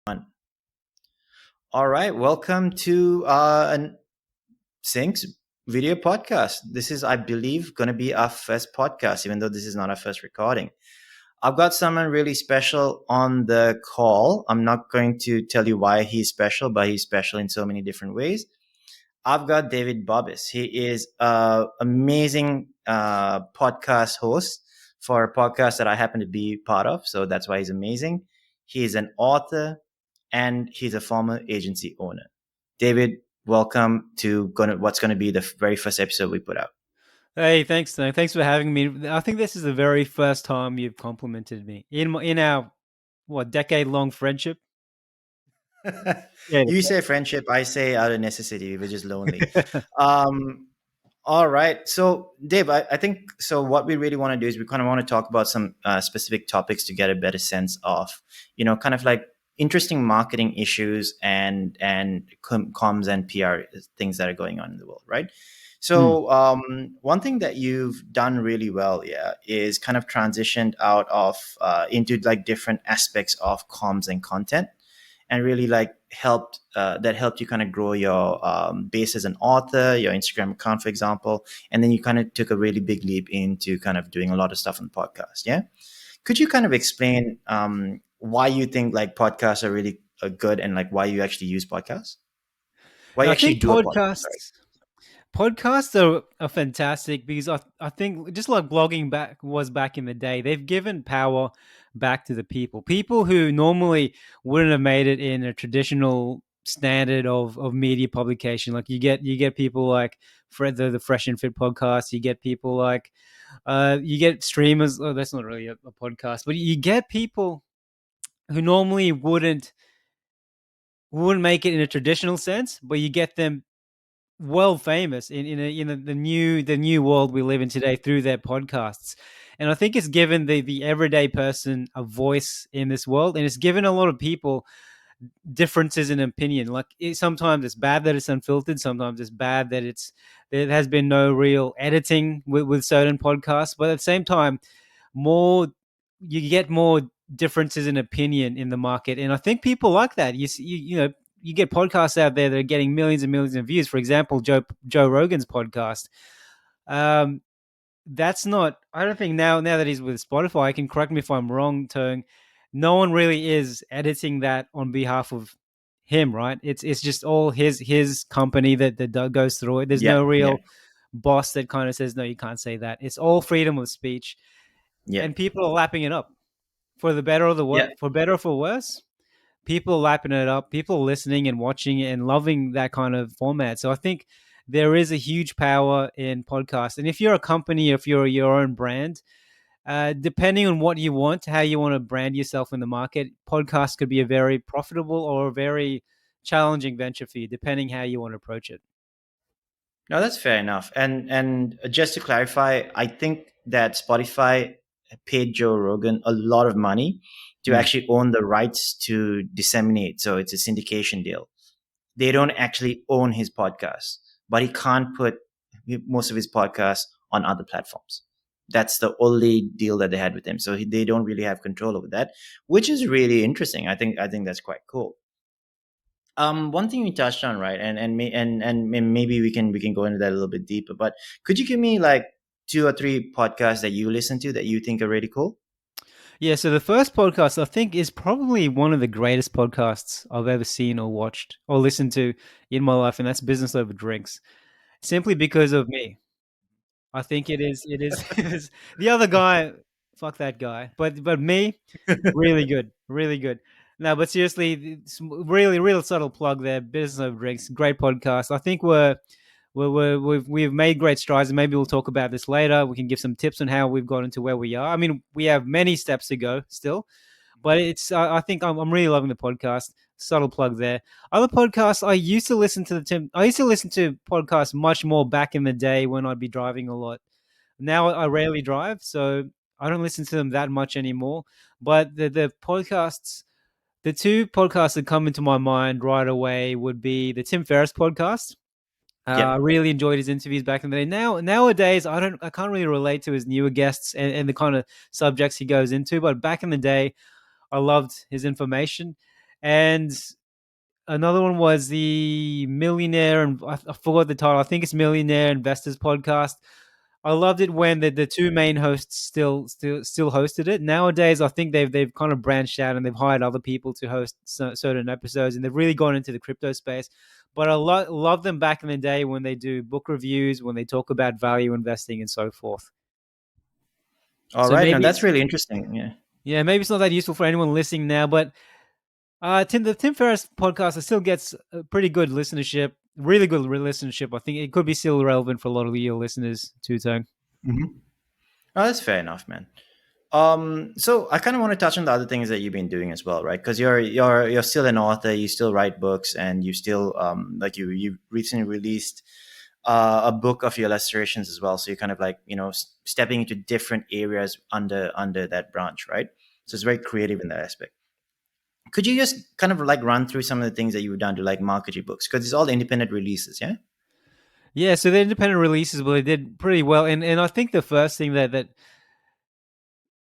On. All right, welcome to an SYNC's video podcast. This is, I believe, going to be our first podcast, even though this is not our first recording. I've got someone really special on the call. I'm not going to tell you why he's special, but he's special in so many different ways. I've got David Bobis. He is an amazing podcast host for a podcast that I happen to be part of. So that's why he's amazing. He is an author and he's a former agency owner. David, welcome to what's going to be the very first episode we put out. Hey, thanks, Tony. Thanks for having me. I think this is the very first time you've complimented me in our decade-long friendship. Yeah. You say friendship, I say out of necessity. We were just lonely. All right. So, Dave, I think so. What we really want to do is we kind of want to talk about some specific topics to get a better sense of, kind of like interesting marketing issues and comms and PR things that are going on in the world, right? So, one thing that you've done really well, is kind of transitioned out of into like different aspects of comms and content, and really like helped you kind of grow your base as an author, your Instagram account, for example, and then you kind of took a really big leap into kind of doing a lot of stuff on the podcast. Yeah, could you kind of explain why you think like podcasts are really good and like why you actually use podcasts? Why you I actually think do a podcast? Sorry. podcasts are fantastic because I think just like blogging back in the day, they've given power back to the people who normally wouldn't have made it in a traditional standard of media publication. Like you get people like Fred the Fresh and Fit podcast. You get people like you get streamers. Oh, that's not really a podcast, but you get people who normally wouldn't make it in a traditional sense, but you get them world famous in the new world we live in today through their podcasts. And I think it's given the everyday person a voice in this world, and it's given a lot of people differences in opinion. Like sometimes it's bad that it's unfiltered, sometimes it's bad that there has been no real editing with certain podcasts, but at the same time, more you get more differences in opinion in the market, and I think people like that. You get podcasts out there that are getting millions and millions of views. For example, Joe Rogan's podcast. Um, that's not. I don't think now that he's with Spotify, I can correct me if I'm wrong, Terng. No one really is editing that on behalf of him, right? It's just all his company that goes through it. There's Yeah, no yeah, real boss that kind of says no, you can't say that. It's all freedom of speech, yeah, and people are lapping it up for the better or yeah. for better or for worse. People lapping it up, people listening and watching and loving that kind of format. So I think there is a huge power in podcasts. And if you're a company, if you're your own brand, depending on what you want, how you want to brand yourself in the market, podcasts could be a very profitable or a very challenging venture for you, depending how you want to approach it. No, that's fair enough. And just to clarify, I think that Spotify paid Joe Rogan a lot of money to Mm. actually own the rights to disseminate. So it's a syndication deal. They don't actually own his podcast, but he can't put most of his podcasts on other platforms. That's the only deal that they had with him. So they don't really have control over that, which is really interesting. I think that's quite cool. One thing you touched on, right, and maybe we can go into that a little bit deeper. But could you give me like two or three podcasts that you listen to that you think are really cool? Yeah, so the first podcast I think is probably one of the greatest podcasts I've ever seen or watched or listened to in my life, and that's Business Over Drinks. Simply because of me. I think it is. It is. It is. The other guy, fuck that guy. But me, really good, really good. No, but seriously, it's really real subtle plug there. Business of Drinks, great podcast. I think we've made great strides, and maybe we'll talk about this later. We can give some tips on how we've gotten to where we are. I mean, we have many steps to go still, but it's. I think I'm really loving the podcast. Subtle plug there. Other podcasts, I used to listen to podcasts much more back in the day when I'd be driving a lot. Now I rarely drive, so I don't listen to them that much anymore. But the two podcasts that come into my mind right away would be the Tim Ferriss podcast. I Yep. really enjoyed his interviews back in the day. Nowadays, I can't really relate to his newer guests and the kind of subjects he goes into. But back in the day, I loved his information. And another one was the Millionaire, and I forgot the title. I think it's Millionaire Investors Podcast. I loved it when the two main hosts still hosted it. Nowadays, I think they've kind of branched out and they've hired other people to host certain episodes, and they've really gone into the crypto space. But I love them back in the day when they do book reviews, when they talk about value investing and so forth. All So right, now maybe that's really interesting. Yeah. yeah, maybe it's not that useful for anyone listening now, but the Tim Ferriss podcast still gets a pretty good listenership, really good listenership. I think it could be still relevant for a lot of your listeners too, Tone. Hmm. Oh, that's fair enough, man. So I kind of want to touch on the other things that you've been doing as well, right? Because you're still an author, you still write books, and you still like you recently released a book of your illustrations as well. So you're kind of like stepping into different areas under that branch, right? So it's very creative in that aspect. Could you just kind of like run through some of the things that you've done to like market your books? Because it's all independent releases, yeah. Yeah, so the independent releases, well, they did pretty well, and I think the first thing that did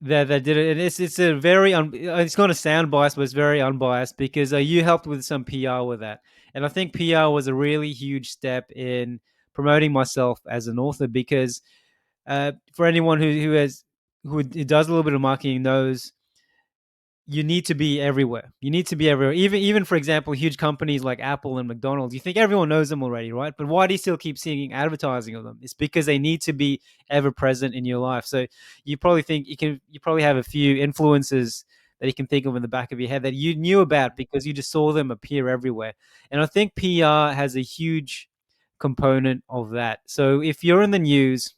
it, and it's a very it's going to sound biased, but it's very unbiased because you helped with some PR with that, and I think PR was a really huge step in promoting myself as an author because for anyone who does a little bit of marketing knows you need to be everywhere. You need to be everywhere. Even for example, huge companies like Apple and McDonald's, you think everyone knows them already, right? But why do you still keep seeing advertising of them? It's because they need to be ever present in your life. So you probably think you probably have a few influences that you can think of in the back of your head that you knew about because you just saw them appear everywhere. And I think PR has a huge component of that. So if you're in the news,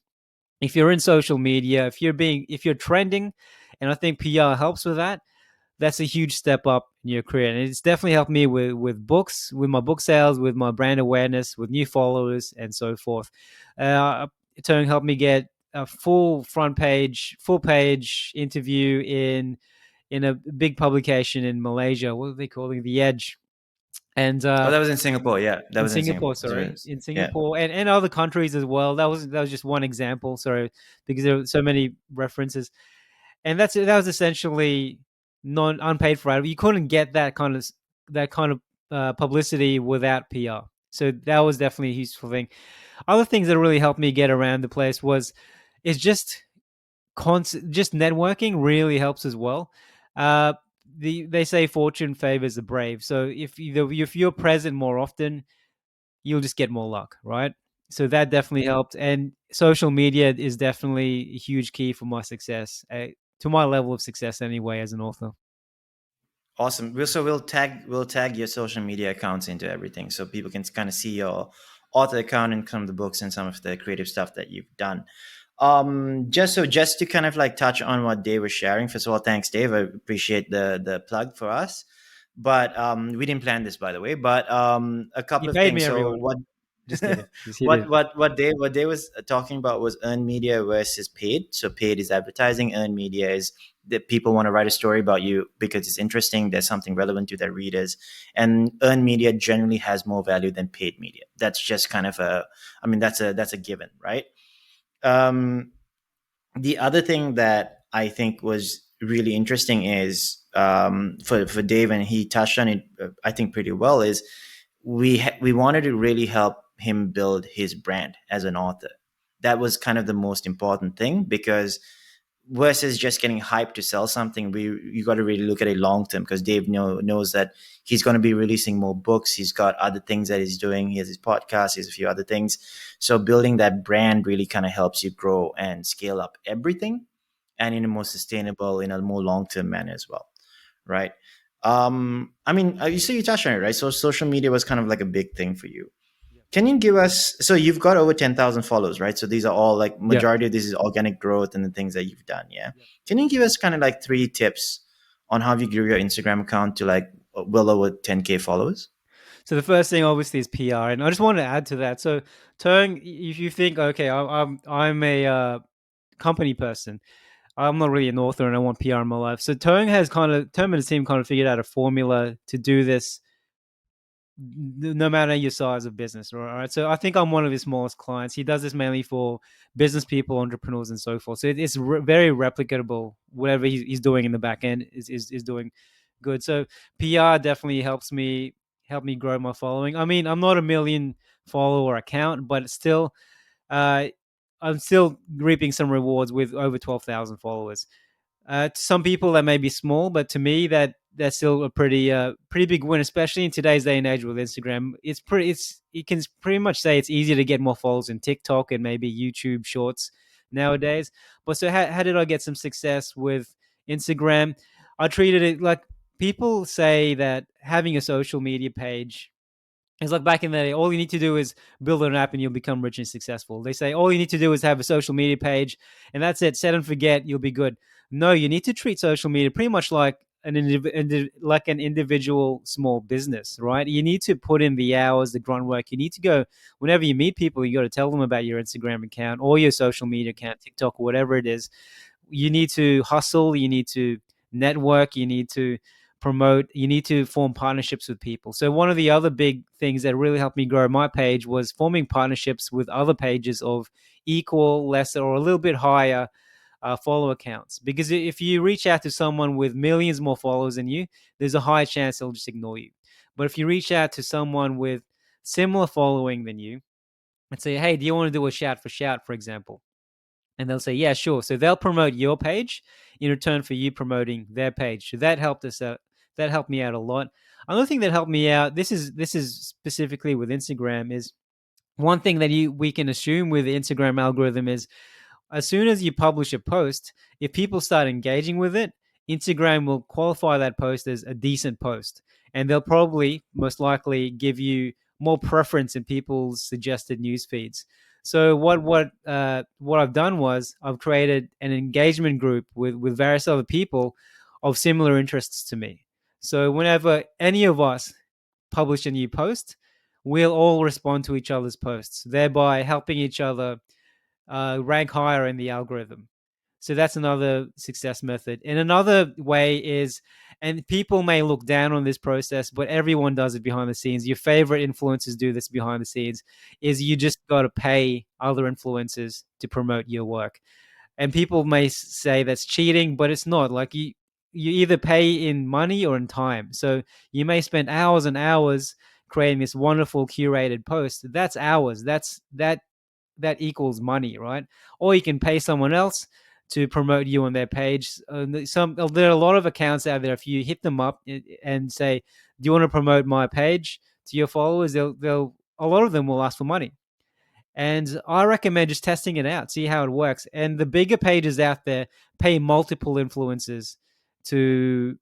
if you're in social media, if you're trending, and I think PR helps with that, that's a huge step up in your career. And it's definitely helped me with books, with my book sales, with my brand awareness, with new followers, and so forth. Turn helped me get a full page interview in a big publication in Malaysia. What are they calling The Edge? And Oh, that was in Singapore. Yeah, that in was in Singapore, Singapore. sorry, in Yeah. Singapore and other countries as well. That was just one example. Sorry, because there are so many references, and that was essentially non unpaid for ad. You couldn't get that kind of publicity without PR. So that was definitely a useful thing. Other things that really helped me get around the place was is just networking really helps as well. Uh, they say fortune favors the brave. So if you're present more often, you'll just get more luck, right? So that definitely helped. And social media is definitely a huge key for my success, to my level of success anyway, as an author. Awesome. So we'll tag your social media accounts into everything, so people can kind of see your author account and some of the books and some of the creative stuff that you've done. Just to kind of like touch on what Dave was sharing. First of all, thanks, Dave. I appreciate the plug for us. But we didn't plan this, by the way. But a couple You of paid me, things. So everyone. what Just kidding. Just he did. what Dave was talking about was earned media versus paid. So paid is advertising. Earned media is that people want to write a story about you because it's interesting. There's something relevant to their readers, and earned media generally has more value than paid media. That's just kind of I mean, that's a given, right? Um, the other thing that I think was really interesting is for Dave, and he touched on it, I think pretty well, is we wanted to really help him build his brand as an author. That was kind of the most important thing, because versus just getting hyped to sell something, you got to really look at it long term, because Dave knows that he's going to be releasing more books. He's got other things that he's doing. He has his podcast. He has a few other things. So building that brand really kind of helps you grow and scale up everything, and in a more sustainable, in a more long term manner as well, right? I mean, you touched on it, right? So social media was kind of like a big thing for you. Can you give us, so you've got over 10,000 followers, right? So these are all like, Yeah. majority of this is organic growth and the things that you've done. Yeah. Can you give us kind of like three tips on how you grew your Instagram account to like well over 10K followers? So the first thing obviously is PR, and I just wanted to add to that. So Turng, if you think, okay, I'm a company person, I'm not really an author, and I want PR in my life. So Turng and his team kind of figured out a formula to do this no matter your size of business, all right? So I think I'm one of his smallest clients. He does this mainly for business people, entrepreneurs, and so forth. So it's very replicable. Whatever he's doing in the back end is doing good. So PR definitely help me grow my following. I mean, I'm not a million follower account, but it's still uh, I'm still reaping some rewards with over 12,000 followers. To some people that may be small, but to me that's still a pretty big win, especially in today's day and age with Instagram. It's you can pretty much say it's easier to get more followers in TikTok and maybe YouTube Shorts nowadays. But so how did I get some success with Instagram? I treated it like people say that having a social media page, it's like back in the day, all you need to do is build an app and you'll become rich and successful. They say all you need to do is have a social media page and that's it. Set and forget, you'll be good. No, you need to treat social media pretty much like like an individual small business, right? You need to put in the hours, the grunt work. You need to go whenever you meet people. You got to tell them about your Instagram account or your social media account, TikTok, or whatever it is. You need to hustle. You need to network. You need to promote. You need to form partnerships with people. So one of the other big things that really helped me grow my page was forming partnerships with other pages of equal, lesser, or a little bit higher follow accounts. Because if you reach out to someone with millions more followers than you, there's a high chance they'll just ignore you. But if you reach out to someone with similar following than you and say, hey, do you want to do a shout for shout, for example? And they'll say, yeah, sure. So they'll promote your page in return for you promoting their page. So that helped us out. That helped me out a lot. Another thing that helped me out, this is specifically with Instagram, is one thing that you we can assume with the Instagram algorithm is as soon as you publish a post, if people start engaging with it, Instagram will qualify that post as a decent post. And they'll probably, most likely, give you more preference in people's suggested news feeds. So what I've done was I've created an engagement group with various other people of similar interests to me. So whenever any of us publish a new post, we'll all respond to each other's posts, thereby helping each other rank higher in the algorithm. So that's another success method. And another way is, and people may look down on this process, but everyone does it behind the scenes. Your favorite influencers do this behind the scenes, is you just got to pay other influencers to promote your work. And people may say that's cheating, but it's not. Like you either pay in money or in time. So you may spend hours and hours creating this wonderful curated post. That's hours. That equals money, right? Or you can pay someone else to promote you on their page. There are a lot of accounts out there. If you hit them up and say, "Do you want to promote my page to your followers?" They'll a lot of them will ask for money. And I recommend just testing it out, see how it works. And the bigger pages out there pay multiple influencers to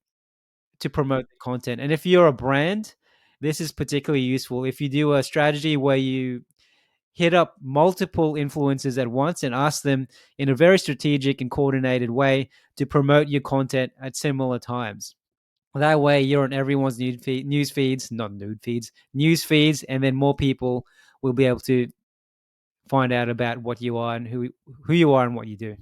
promote the content. And if you're a brand, this is particularly useful. If you do a strategy where you hit up multiple influencers at once and ask them in a very strategic and coordinated way to promote your content at similar times. That way, you're on everyone's news feeds, not nude feeds, news feeds, and then more people will be able to find out about what you are and who you are and what you do.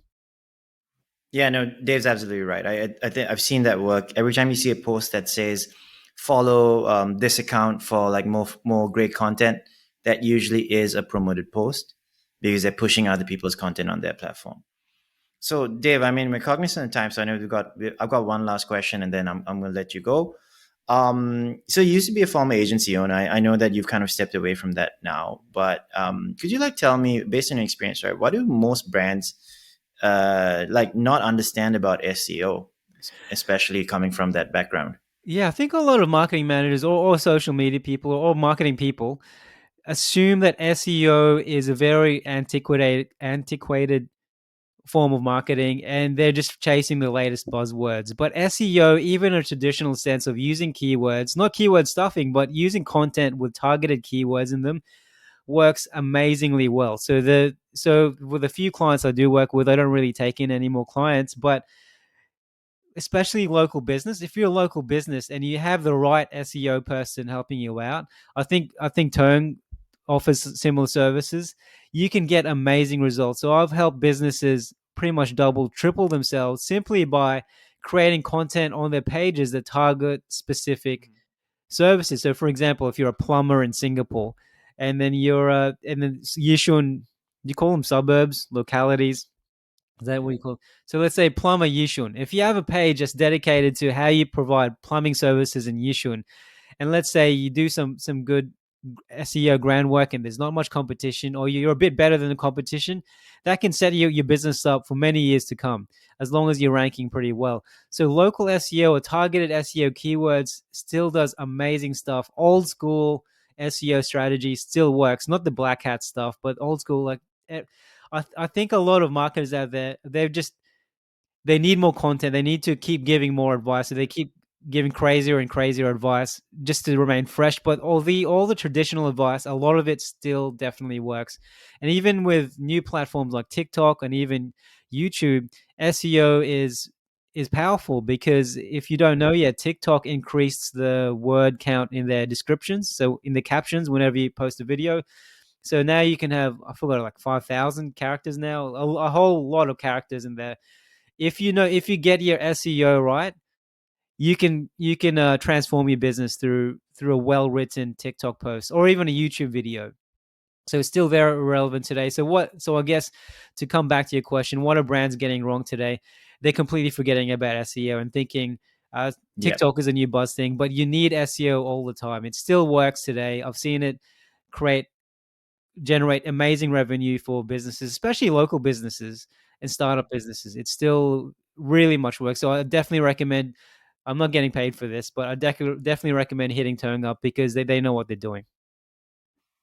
Yeah, no, Dave's absolutely right. I think I've seen that work. Every time you see a post that says follow this account for like more great content, that usually is a promoted post because they're pushing other people's content on their platform. So, Dave, I mean, we're cognizant of time, so I know I've got one last question, and then I'm going to let you go. So you used to be a former agency owner. I know that you've kind of stepped away from that now, but could you like tell me, based on your experience, right, what do most brands like not understand about SEO, especially coming from that background? Yeah, I think a lot of marketing managers or social media people or marketing people assume that SEO is a very antiquated form of marketing and they're just chasing the latest buzzwords. But SEO, even a traditional sense of using keywords, not keyword stuffing, but using content with targeted keywords in them, works amazingly well. So with a few clients I do work with, I don't really take in any more clients, but especially local business, if you're a local business and you have the right SEO person helping you out, I think Terng offers similar services. You can get amazing results. So I've helped businesses pretty much double, triple themselves simply by creating content on their pages that target specific services. So for example, if you're a plumber in Singapore and then you're and then Yishun, you call them suburbs, localities, Is that what you call? So let's say plumber Yishun. If you have a page just dedicated to how you provide plumbing services in Yishun, and let's say you do some good SEO groundwork and there's not much competition, or you're a bit better than the competition, that can set your business up for many years to come, as long as you're ranking pretty well. So local SEO or targeted SEO keywords still does amazing stuff. Old school SEO strategy still works, not the black hat stuff, but old school. Like I think a lot of marketers out there, they need more content. They need to keep giving more advice. So they keep giving crazier and crazier advice just to remain fresh. But all the traditional advice, a lot of it still definitely works. And even with new platforms like TikTok and even YouTube, SEO is powerful, because if you don't know yet, TikTok increased the word count in their descriptions. So in the captions, whenever you post a video, so now you can have, I forgot, like 5,000 characters now, a whole lot of characters in there. If you get your SEO right, you can transform your business through a well written TikTok post or even a YouTube video. So it's still very relevant today. So I guess, to come back to your question, what are brands getting wrong today? They're completely forgetting about SEO and thinking Yep. TikTok is a new buzz thing, but you need SEO all the time. It still works today. I've seen it create generate amazing revenue for businesses, especially local businesses and startup businesses. It's still really much work. So I definitely recommend. I'm not getting paid for this, but I definitely recommend hitting Tone Up, because they know what they're doing.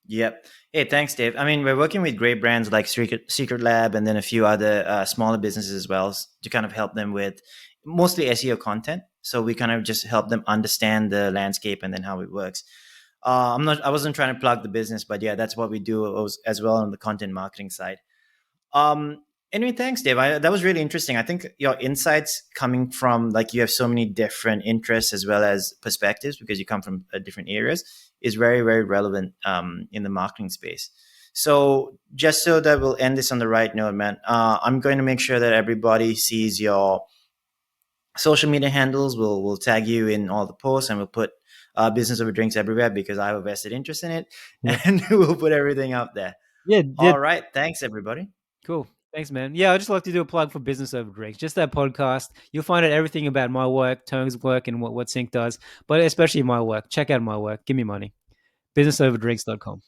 Yep. Hey, thanks, Dave. I mean, we're working with great brands like Secret Lab and then a few other smaller businesses as well, to kind of help them with mostly SEO content. So we kind of just help them understand the landscape and then how it works. I wasn't trying to plug the business, but yeah, that's what we do as well on the content marketing side. Um, anyway, thanks, Dave. That was really interesting. I think your insights coming from, like, you have so many different interests as well as perspectives because you come from different areas, is very, very relevant in the marketing space. So just so that we'll end this on the right note, man, I'm going to make sure that everybody sees your social media handles. We'll tag you in all the posts, and we'll put Business Over Drinks everywhere because I have a vested interest in it, Yeah, and we'll put everything up there. yeah, yeah. All right. Thanks, everybody. Cool. Thanks, man. Yeah, I just like to do a plug for Business Over Drinks. Just that podcast. You'll find out everything about my work, Tong's work, and what Sync does, but especially my work. Check out my work. Give me money. Businessoverdrinks.com.